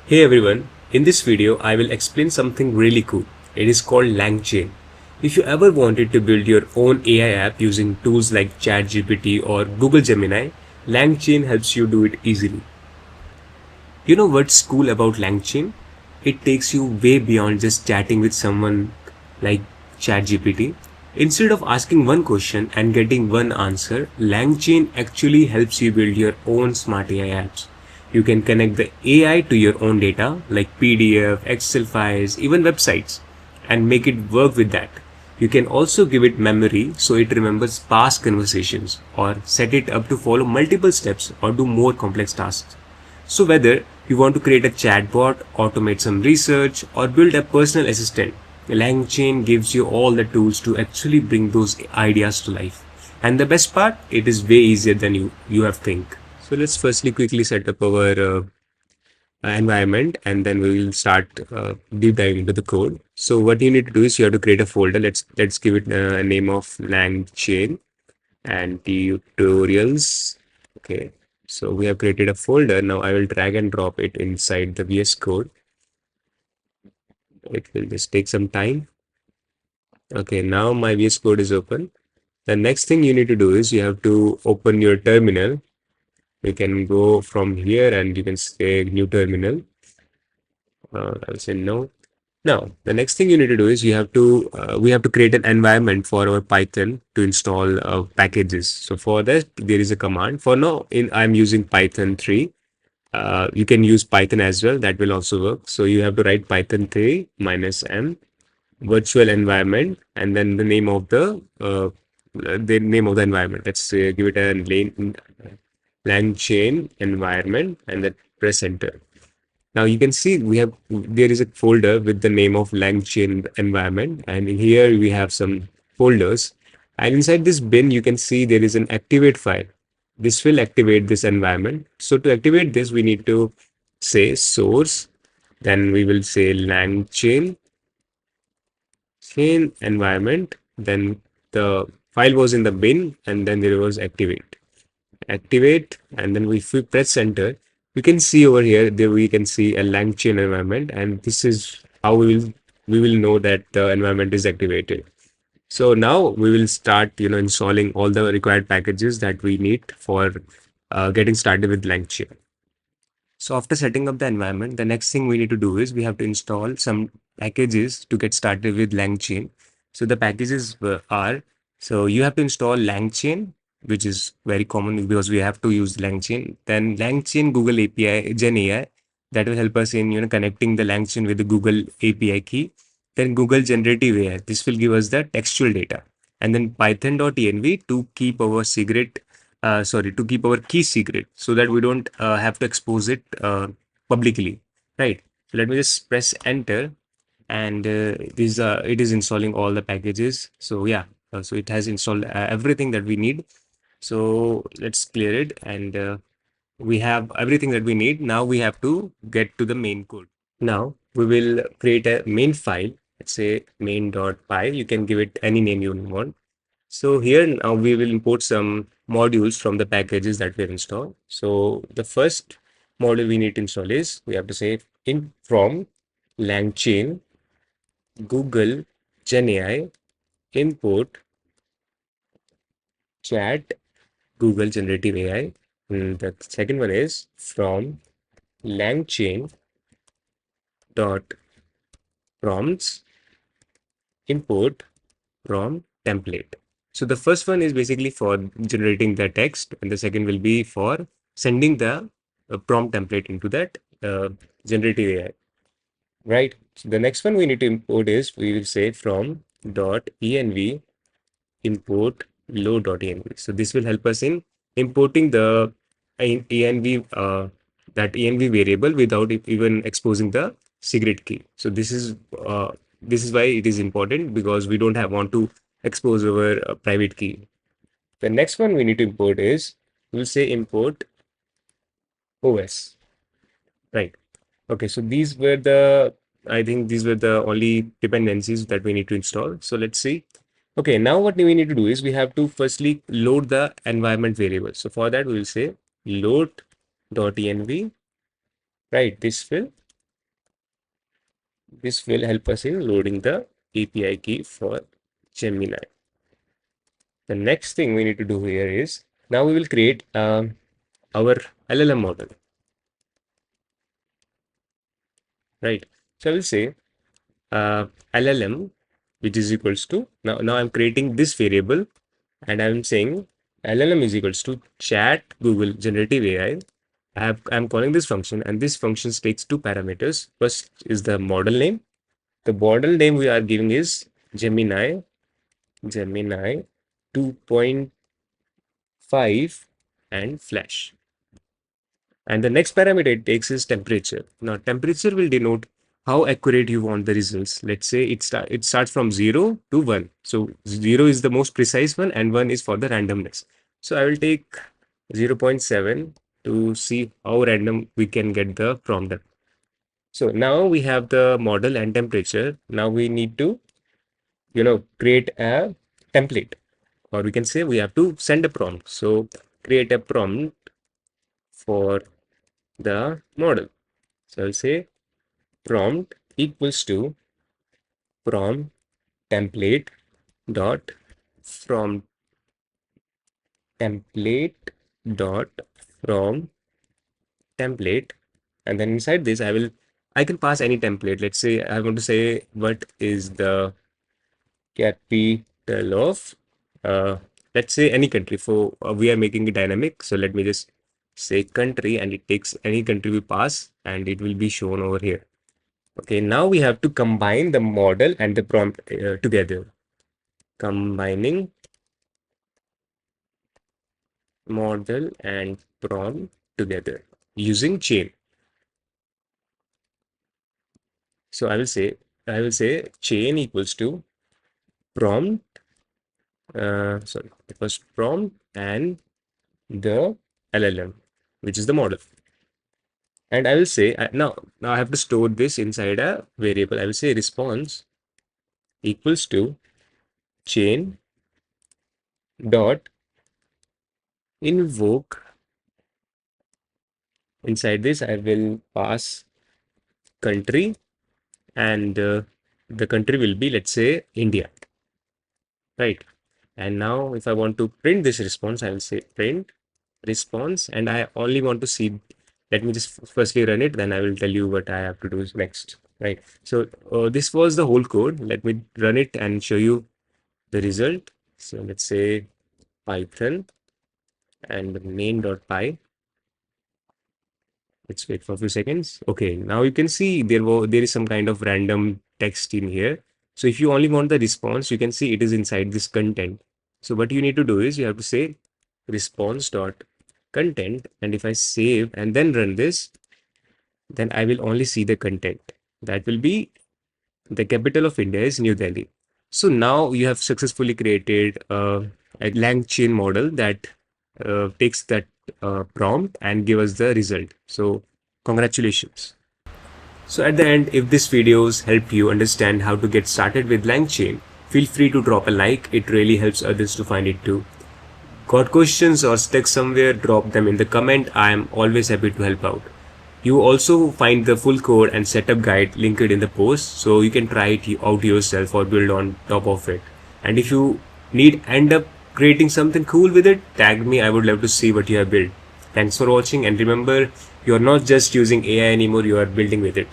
Hey everyone, in this video I will explain something really cool. It is called LangChain. If you ever wanted to build your own AI app using tools like ChatGPT or Google Gemini, LangChain helps you do it easily. You know what's cool about LangChain? It takes you way beyond just chatting with someone like ChatGPT. Instead of asking one question and getting one answer, LangChain actually helps you build your own smart AI apps. You can connect the AI to your own data like PDF, Excel files, even websites, and make it work with that. You can also give it memory so it remembers past conversations or set it up to follow multiple steps or do more complex tasks. So whether you want to create a chatbot, automate some research, or build a personal assistant, LangChain gives you all the tools to actually bring those ideas to life. And the best part, it is way easier than you have think. So let's firstly quickly set up our environment, and then we will start deep diving into the code. So what you need to do is you have to create a folder. Let's give it a name of LangChain and tutorials. Okay, so we have created a folder. Now I will drag and drop it inside the VS Code. It will just take some time. Okay, now my VS Code is open. The next thing you need to do is you have to open your terminal. You can go from here and you can say new terminal. I'll say no. Now, the next thing you need to do is we have to create an environment for our Python to install packages. So for that, there is a command. For now, I'm using Python 3. You can use Python as well. That will also work. So you have to write Python 3 minus m virtual environment and then the name of the environment. Let's give it a lang chain environment and then press enter. Now you can see there is a folder with the name of LangChain environment, and here we have some folders. And inside this bin, you can see there is an activate file. This will activate this environment. So to activate this, we need to say source, then we will say LangChain chain environment. Then the file was in the bin, and then there was activate, and then if we press enter, we can see over here there we can see a LangChain environment, and this is how we will know that the environment is activated. So now we will start installing all the required packages that we need for getting started with LangChain. So after setting up the environment, the next thing we need to do is we have to install some packages to get started with LangChain. So the packages are, so you have to install LangChain, which is very common because we have to use LangChain. Then LangChain Google API, Gen AI, that will help us in connecting the LangChain with the Google API key. Then Google Generative AI, this will give us the textual data. And then Python.env to keep our to keep our key secret so that we don't have to expose it publicly, right? So let me just press enter, and it is installing all the packages. So yeah, so it has installed everything that we need. So let's clear it, and we have everything that we need. Now we have to get to the main code. Now we will create a main file. Let's say main.py. You can give it any name you want. So here now we will import some modules from the packages that we have installed. So the first module we need to install is we have to say in from LangChain Google Gen AI import chat Google Generative AI. And the second one is from LangChain dot prompts import from template. So the first one is basically for generating the text, and the second will be for sending the prompt template into that generative AI, right? So the next one we need to import is we will say from .env import load.env. So this will help us in importing the env that env variable without even exposing the secret key. So this is why it is important, because we don't want to expose our private key. The next one we need to import is we'll say import OS, right? Okay, so I think these were the only dependencies that we need to install. So let's see. Okay, now what we need to do is we have to firstly load the environment variable. So for that we will say load.env, right? This will This will help us in loading the API key for Gemini. The next thing we need to do here is now we will create our LLM model, right? So I will say LLM, which is equals to now I'm creating this variable and I'm saying LLM is equals to chat Google generative AI. I'm calling this function, and this function takes two parameters. First is the model name. The model name we are giving is Gemini 2.5 and Flash. And the next parameter it takes is temperature. Now, temperature will denote how accurate you want the results. Let's say it starts from 0 to 1. So 0 is the most precise one and 1 is for the randomness. So I will take 0.7 to see how random we can get the prompt. So now we have the model and temperature. Now we need to, create a template, or we can say we have to send a prompt. So create a prompt for the model. So I'll say prompt equals to prompt template dot from template dot from template, and then inside this I can pass any template. Let's say I want to say what is the capital of let's say any country. For we are making it dynamic, so let me just say country, and it takes any country we pass and it will be shown over here. Okay, now we have to combine the model and the prompt together. Combining model and prompt together using chain. So I will say chain equals to prompt. Sorry, it was prompt and the LLM, which is the model. And I will say now I have to store this inside a variable. I will say response equals to chain dot invoke. Inside this, I will pass country, and the country will be, let's say, India, right? And now if I want to print this response, I will say print response, and I only want to see. Let me just firstly run it, then I will tell you what I have to do next, right? So this was the whole code. Let me run it and show you the result. So let's say Python and main.py. Let's wait for a few seconds. Okay, now you can see there is some kind of random text in here. So if you only want the response, you can see it is inside this content. So what you need to do is you have to say response dot content, and if I save and then run this, then I will only see the content. That will be the capital of India is New Delhi. So now you have successfully created a LangChain model that takes that prompt and give us the result. So congratulations. So at the end, if this videos help you understand how to get started with LangChain, feel free to drop a like. It really helps others to find it too. Got questions or stuck somewhere? Drop them in the comment. I am always happy to help out. You also find the full code and setup guide linked in the post, so you can try it out yourself or build on top of it. And if you end up creating something cool with it, tag me. I would love to see what you have built. Thanks for watching, and remember, you are not just using AI anymore, you are building with it.